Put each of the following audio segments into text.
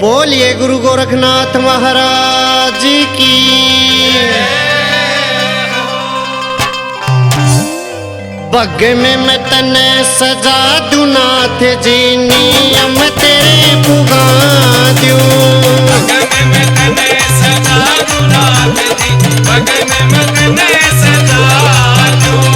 बोलिए गुरु गोरखनाथ महाराज की। बग्गे में मैं तने सजा दूं नाथ जी, नियम तेरे पुगा दूं। बग्गे में मैं तने सजा दूं नाथ जी, बग्गे में मैं तने सजा दूं।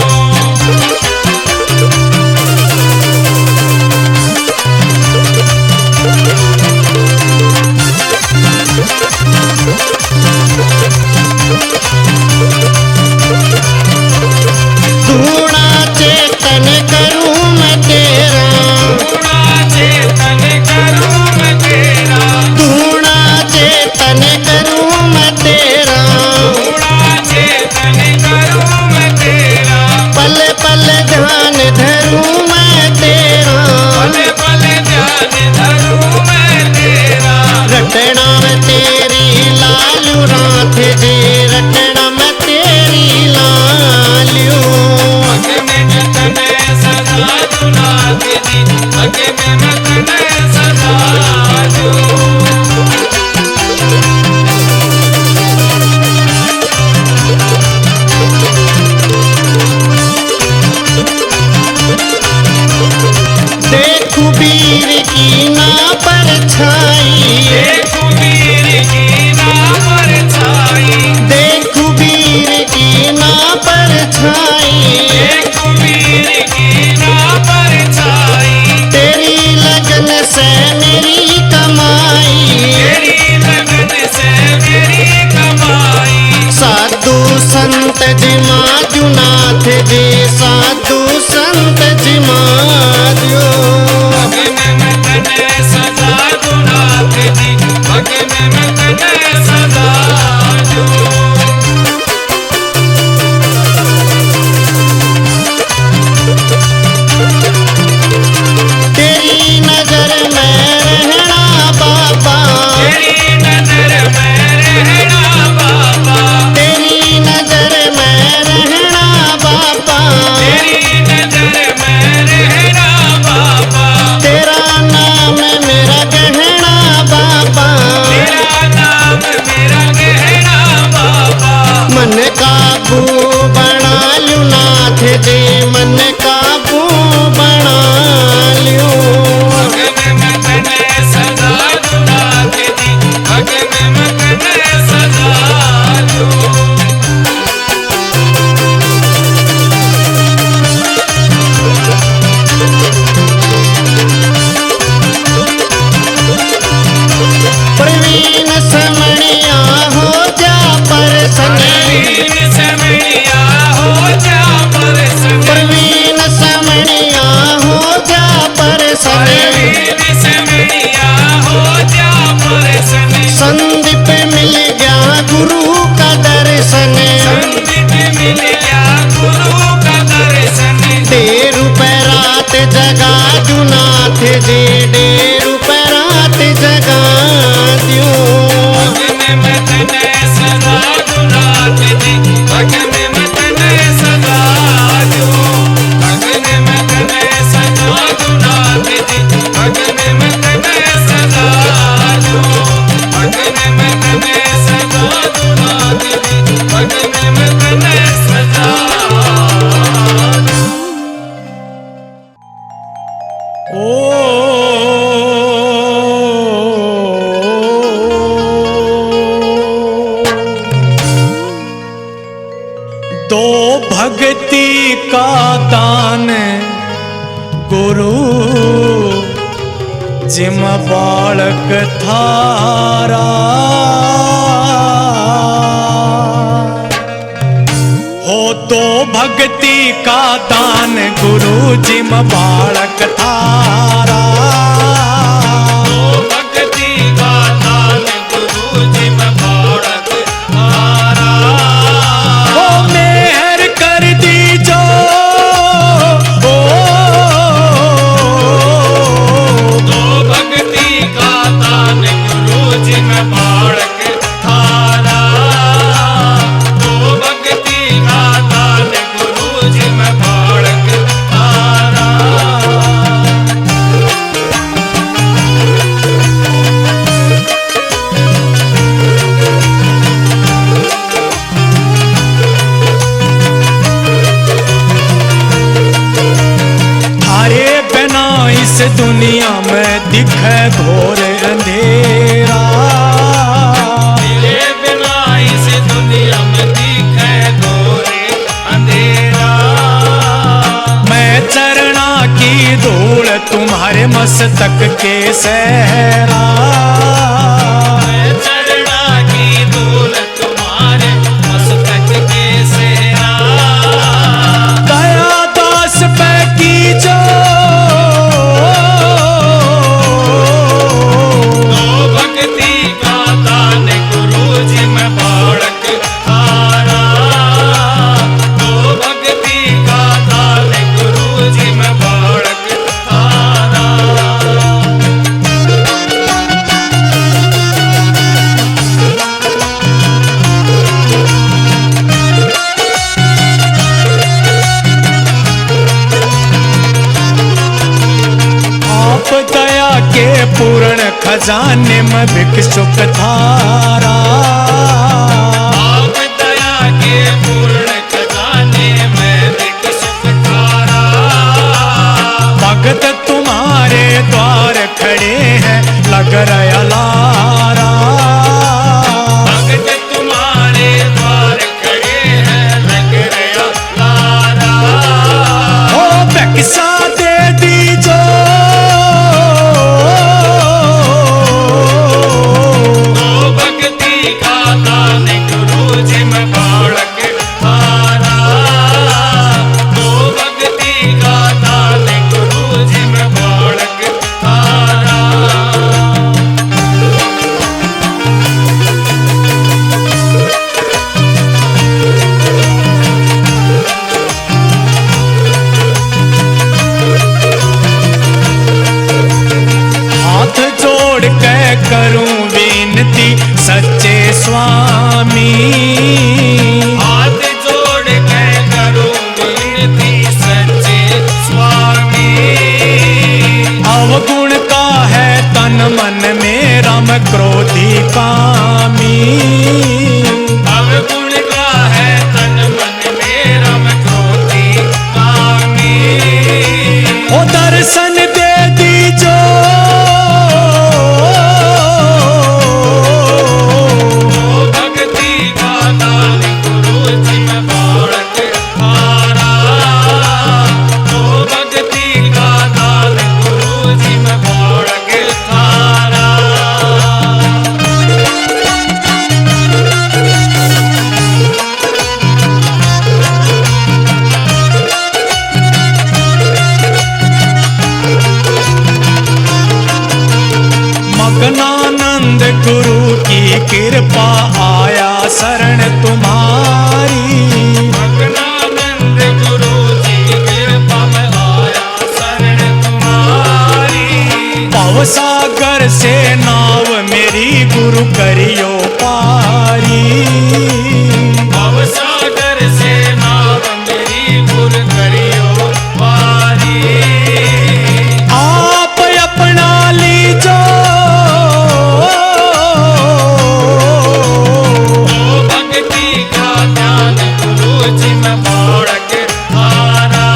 धूणा चेतन करूं मैं तेरा, धूणा चेतन करूं मैं तेरा, धूणा चेतन करूं मैं तेरा, धूणा चेतन करूं मैं तेरा, पल पल ध्यान धरूं मैं तेरा, पल पल ध्यान धरूं मैं तेरा। रटना मैं तेरी लालू नाथ जी, रटना मैं तेरी लालू। बग्गे में मैं तने सजा दूं नाथ जी, बग्गे में मैं तने सजा दूं। देखूं वीर की ना परछाई, देखूं वीर की ना परछाई, देखूं वीर की ना परछाई, देखूं वीर की ना परछाई। तेरी लगन से मेरी कमाई, तेरी लगन से मेरी कमाई। साधु संत जी माजू नाथ जी, साधु संत जी माजू। बग्गे में मैं तने सजा दूं नाथ जी, बग्गे में मैं तने सजा दूं। तेरी नजर में रहना बाबा, तेरी नजर में रहना बाबा, तेरी नजर में रहना बाबा, तेरी नजर में रहना बाबा। तेरा नाम मेरा गहना बाबा, तेरा नाम मेरा गहना बाबा। मन काबू बना लूं नाथ जी, मन काबू बना लूं। बग्गे में मैं तने सजा दूं नाथ जी, बग्गे में मैं तने सजा दूं। प्रवीण समणिया हो जा परसने, प्रवीण समणिया हो जा परसने, प्रवीण समणिया हो जा परसने, प्रवीण समणिया हो जा परसने। संदीप मिल गया गुरु का दर्शन, संदीप मिल गया गुरु का दर्शन। डेरू पे रात जगा दूं नाथ जी, डेरू पे रात जगा दूं। बग्गे में मैं तने सजा दूं नाथ जी, बग्गे में मैं तने सजा दूं। बग्गे में मैं तने सजा दूं नाथ जी, बग्गे में मैं तने सजा दूं। बग्गे में मैं तने सजा दूं नाथ जी, बग्गे में मैं तने सजा दूं। दो भक्ति का दान गुरु जिम बालक थारा, हो दो भक्ति का दान गुरु जिम बालक थारा। भक्ति का दान गुरु जी में बालक थारा। ओ मेहर कर दीजो, ओ दो भक्ति का दान गुरु जी में बालक थारा। दो भक्ति का दान गुरु जी में बालक थारा। दिखे घोर अंधेरा। तेरे बिना इस दुनिया में दिखे घोर अंधेरा। मैं चरणा की धूल तुम्हारे मस्तक के सहरा। मैं चरणा की धूल तुम्हारे मस्तक के सहरा। दया दास पे की जो तो भक्ति का दान गुरु जी में बालक थारा। तो भक्ति का दान गुरु जी में बालक थारा। आप दया के पूर्ण खजाने में भिक्षुक थारा। आप दया के पूर्ण खजाने में भिक्षुक थारा। भगत तुम्हारे द्वार खड़े हैं लग रहा लारा। भगत तुम्हारे द्वार खड़े हैं लग रहा लारा। ओ भिक्षा दे दीजो तो भक्ति का दान गुरु जी में बालक थारा। तो भक्ति का दान गुरु जी में बालक थारा। हाथ जोड़ के करूं विनती सच्चे स्वामी। हाथ जोड़ के करूं विनती सच्चे स्वामी। अवगुण का है तन मन मेरा मैं क्रोधी कामी। अवगुण का है तन मन मेरा मैं क्रोधी कामी। ओ दर्शन दे दीजो तो भक्ति का दान गुरु जी में बालक थारा। तो भक्ति का दान गुरु जी में बालक थारा। मगनानंद गुरु की कृपा आया शरण तुम्हारी। मगनानंद गुरु जी कृपा में आया शरण तुम्हारी। भवसागर से नाव मेरी गुरु करियो पारी। भवसागर से नाव मेरी गुरु करियो पारी। आप अपना लीजो तो भक्ति का ध्यान गुरु जी में बालक थारा।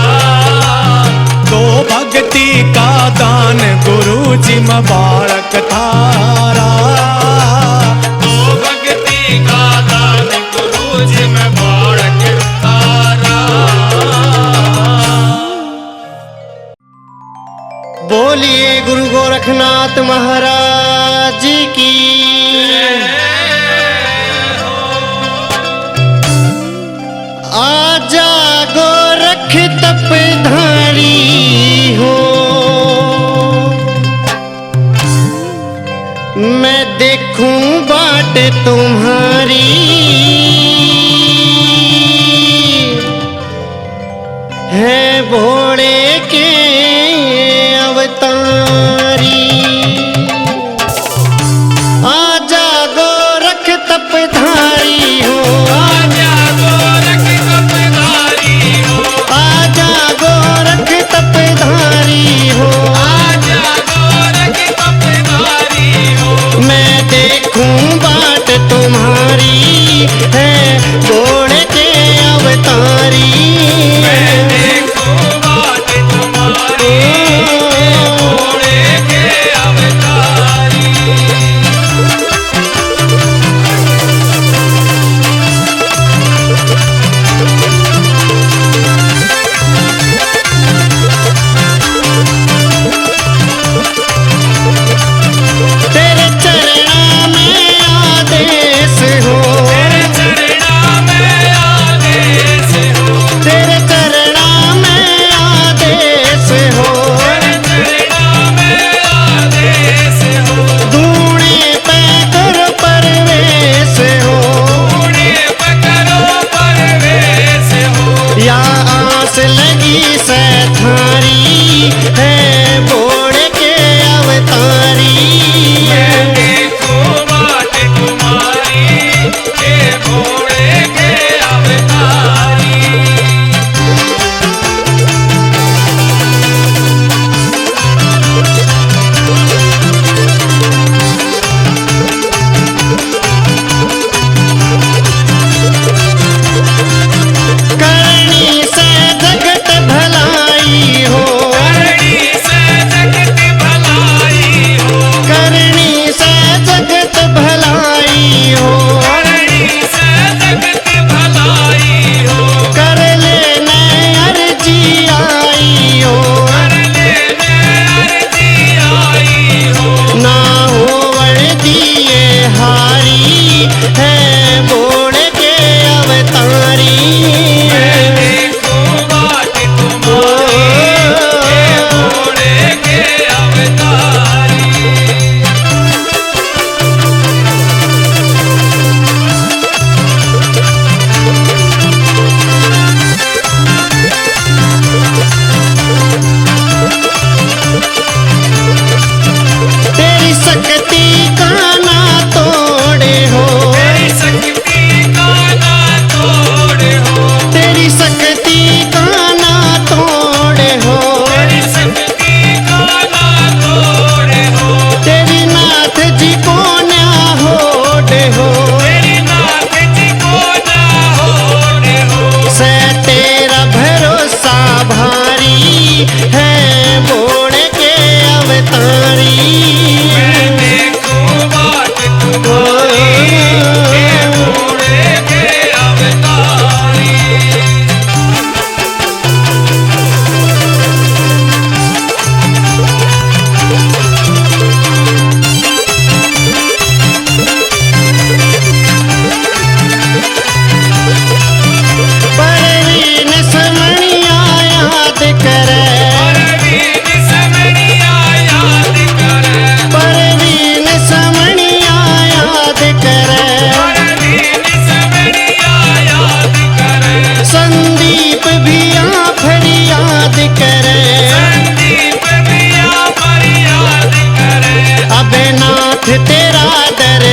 तो भक्ति का दान गुरु जी में बालक थारा। तो भक्ति का दान गुरु जी में बालक थारा। बोलिए गुरु गोरखनाथ महाराज की। आजा गोरख तपधारी हो, मैं देखूं बाट तुम्हारी। है भोले के अवतारी। आजा गोरख तपधारी हो, आजा गोरख तपधारी हो। आजा गोरख तपधारी हो, आजा गोरख तपधारी हो। मैं देखूं बाट तुम्हारी।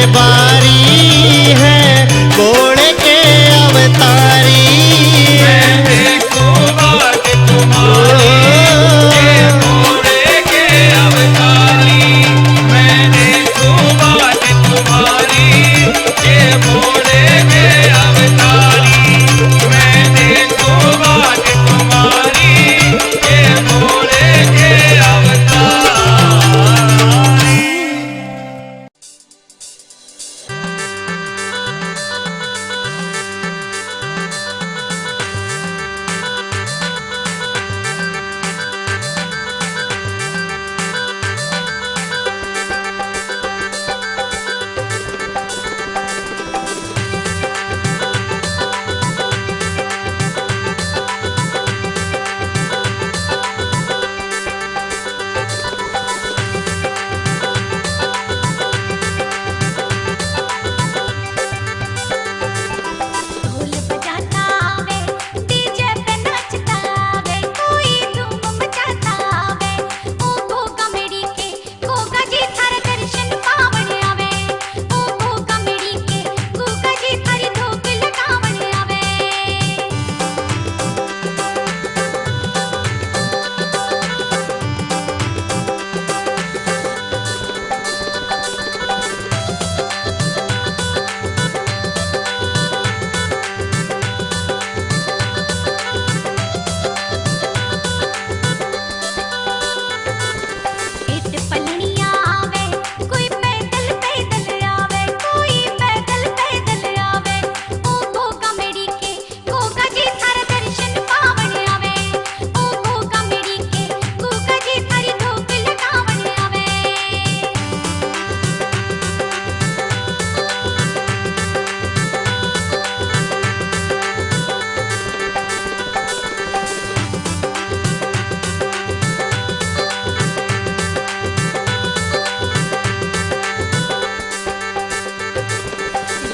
दरबारी है घोड़े के अवतारी। मैं देखूं बात तुम्हारी ये घोड़े के अवतारी। मैं देखूं बात तुम्हारी ये घोड़े के अवतारी। मैं देखूं बात तुम्हारी ये घोड़े के अवतारी। ढोल बजाता आवे डीजे पे नाचता आवे कोई धूम मचाता आवे ओ भोगा मेरी के गोगा जी थारे दर्शन पावण आवे ओ भोगा मेरी के गोगा जी थारी धोक लगावण आवे। इट पलनिया आवे कोई पैदल पैदल आवे कोई पैदल पैदल आवे ओ भोगा मेरी के गोगा जी थारे दर्शन पावण आवे ओ भोगा मेरी के गोगा जी थारी धोक लगावण आवे।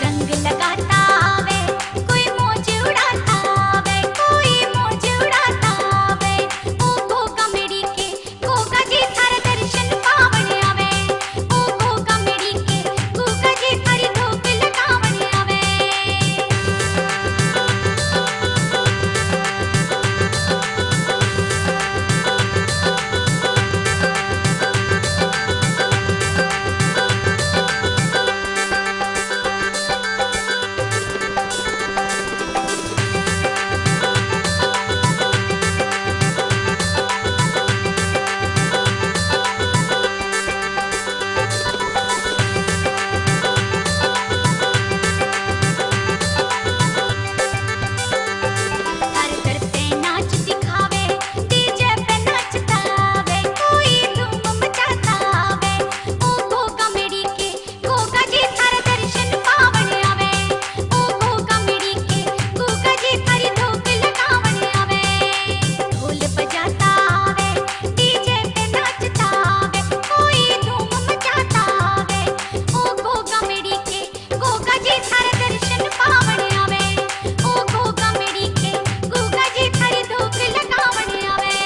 रंग लगाता आवे कोई मौज उड़ाता आवे कोई मौज उड़ाता आवे ओ भोगा मेरी के गोगा जी थारे दर्शन पावण आवे ओ भोगा मेरी के गोगा जी थारी धोक लगावण आवे। हर घर पे नाच दिखावे डीजे पे नाचता आवे कोई धूम मचाता आवे ओ भोगा मेरी के गोगा जी थारे दर्शन पावण आवे ओ भोगा मेरी के गोगा जी थारी धोक लगावण आवे। ढोल बजाता आवे डीजे पे नाचता आवे कोई धूम मचाता आवे ओ भोगा मेरी के गोगा जी थारे दर्शन पावण आवे ओ भोगा मेरी के गोगा जी थारी धोक लगावण आवे।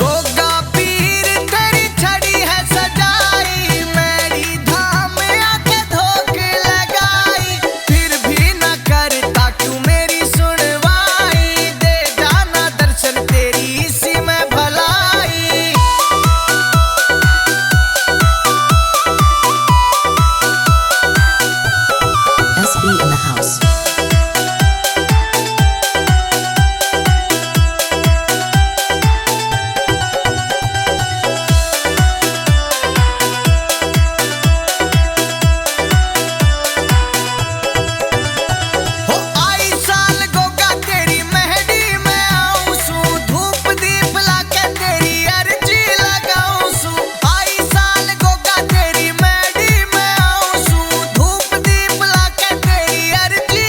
गोगा पीर तेरी छड़ी है सजाई मेरी धाम आके धोख लगाई फिर भी न करता क्यों मेरी सुनवाई दे जाना दर्शन तेरी इसी में भलाई। SB in the house. हो आई साल गोगा तेरी मेहंदी में आऊं सू धूप दीप लाके तेरी अर्जी लगाऊं सू आई साल गोगा तेरी मेहंदी में आऊं सू धूप दीप लाके तेरी अर्जी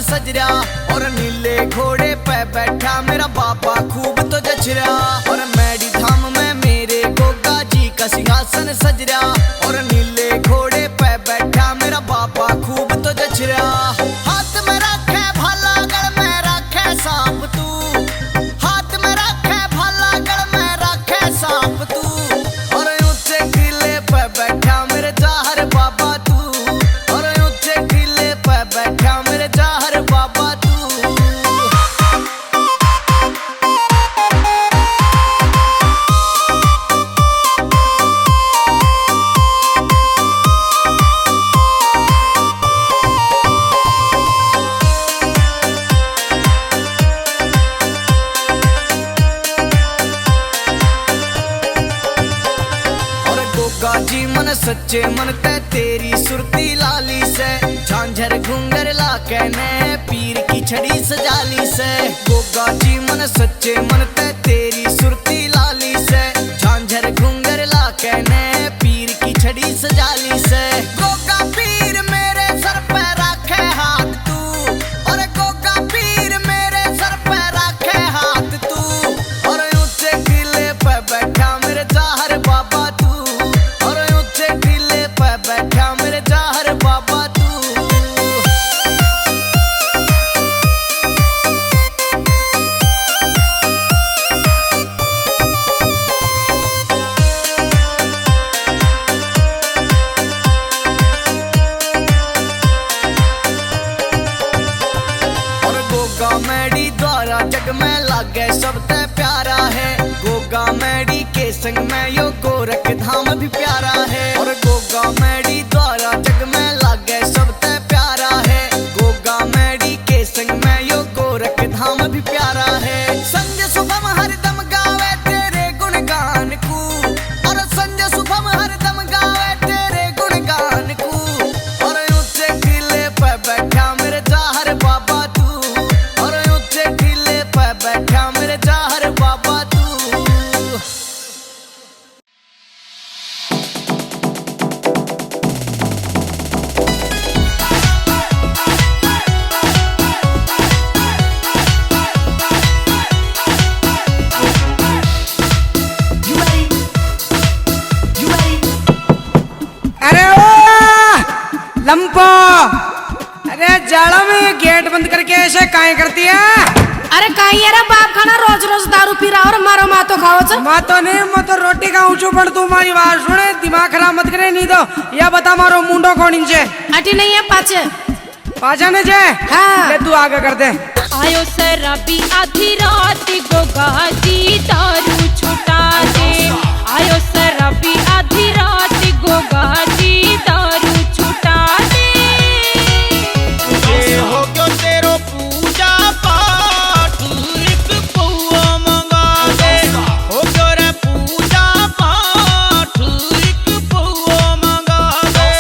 सज रहा, और नीले घोड़े पे बैठा मेरा बाबा खूब तो जच रहा। और मैडी धाम में मेरे गोगा जी का सिंहासन सज रहा, और नीले घोड़े पे बैठा मेरा बाबा खूब तो जच रहा। हाथ में रखे भाला गल में रखे सांप तू, हाथ में रखे भाला गल में रखे सांप तू, और ऊंचे किले पे बैठा मेरे जाहर बाबा तू, और ऊंचे किले पे बैठा मेरे जाहर बाबा तू। जी मन सच्चे मन ते तेरी सुरती लाली से, झांझर घूंगर लाके ने पीर की छड़ी सजाली से। गोगा जी मन सच्चे मन ते तेरी सुरती लाली से, झांझर घूंगर लाके ने पीर की छड़ी सजाली से। गोगा पीर मेरे सर पे रखे हाथ तू, और गोगा पीर मेरे सर पे रखे हाथ तू, और ऊंचे किले पे बैठा मेरे जाहर बाबा तू, बैठा मेरे जाहर बाबा तू। और गोगा मैडी द्वारा जग में लागे सबसे प्यारा है, गोगा मैडी के संग में यो गोरख धाम भी प्यारा है। और गोगा मैडी द्वारा जग में लागे सबसे प्यारा है, गोगा मैडी के संग में यो गोरख धाम भी प्यारा है। संजय शुभम हरदम गावे तेरे गुणगान को, और संजय शुभम हरदम गावे तेरे गुणगान को, और ऊंचे किले पे बैठा मेरे जाहर बाबा तू, और ऊंचे किले पे बैठा मेरे जाहर बाबा तू। अरे ओ लंपो, अरे जाड़ा में गेट बंद करके ऐसे काहे करती है? अरे कहीं यार बाप खाना रोज रोज दारू पी रहा और मारो मातो खाओ छ। मातो नहीं मैं तो रोटी का ऊंचू पड़, तू मारी बात सुने, दिमाग खराब मत करे नहीं तो या बता मारो मुंडो कौन इंचे अटी नहीं है पाचे पाचा ने जे। हाँ। ले तू आगे कर दे। आयो शराबी आधी रात गोगा जी दारू छुटा दे, आयो शराबी आधी रात गोगा जी दारू छुटा दे। ये हो गयो तेरो पूजा पाठ, एक पौआ मंगा दे, हो गयो रे पूजा पाठ, एक पौआ मंगा दे।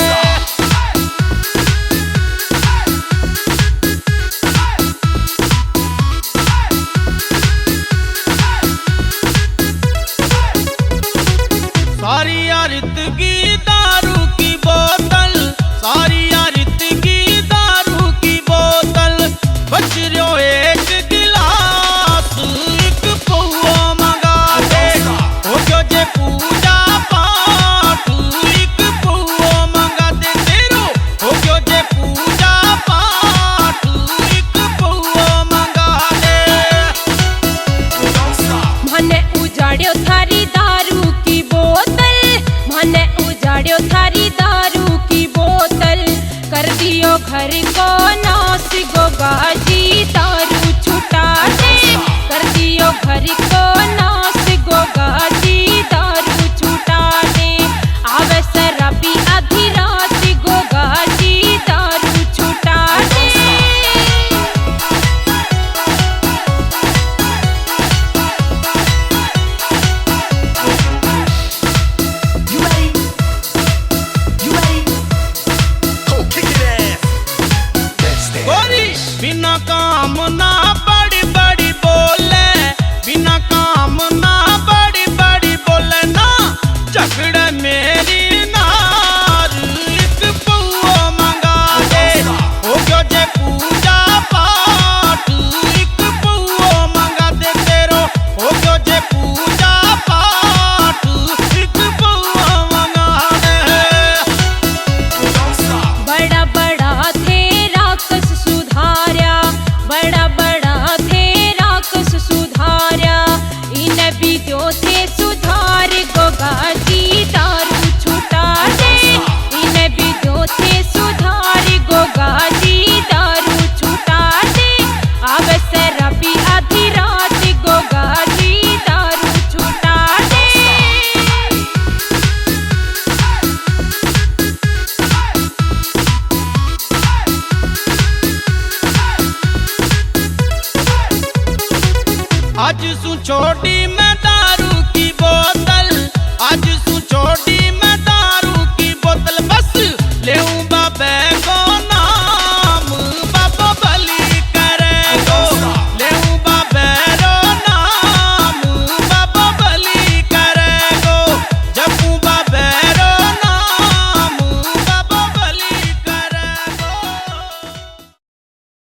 सारी यारित की दारू की बोतल, सारी यारित की दारू की बोतल, बच रहो एक गिलास, एक पौआ मंगा दे, हो गयो जे पूजा पाठ, एक पौआ मंगा दे तेरो, हो गयो जे पूजा पाठ, एक पौआ मंगा दे। मने उजाड़्यो थारी दारू की बोतल, मने उजाड़्यो थारी दारू की बोतल, कर दियो घर को नाश गोगा जी दारू छुटा दे, कर दियो घर को नाश गोगा जी दारू छुटा दे। आवे शराबी आधी रात गोगा जी दारू छुटा दे। गोरी बिना काम ना बड़ी बड़ी बोले, बिना काम ना बड़ी बड़ी बोले ना, झगड़े मेरी नार, एक पौआ मंगा दे, हो गयो जे पूजा पाठ। तेरा भी आधी रात गोगा जी दारू छुटा दे। आज सू छोड़ी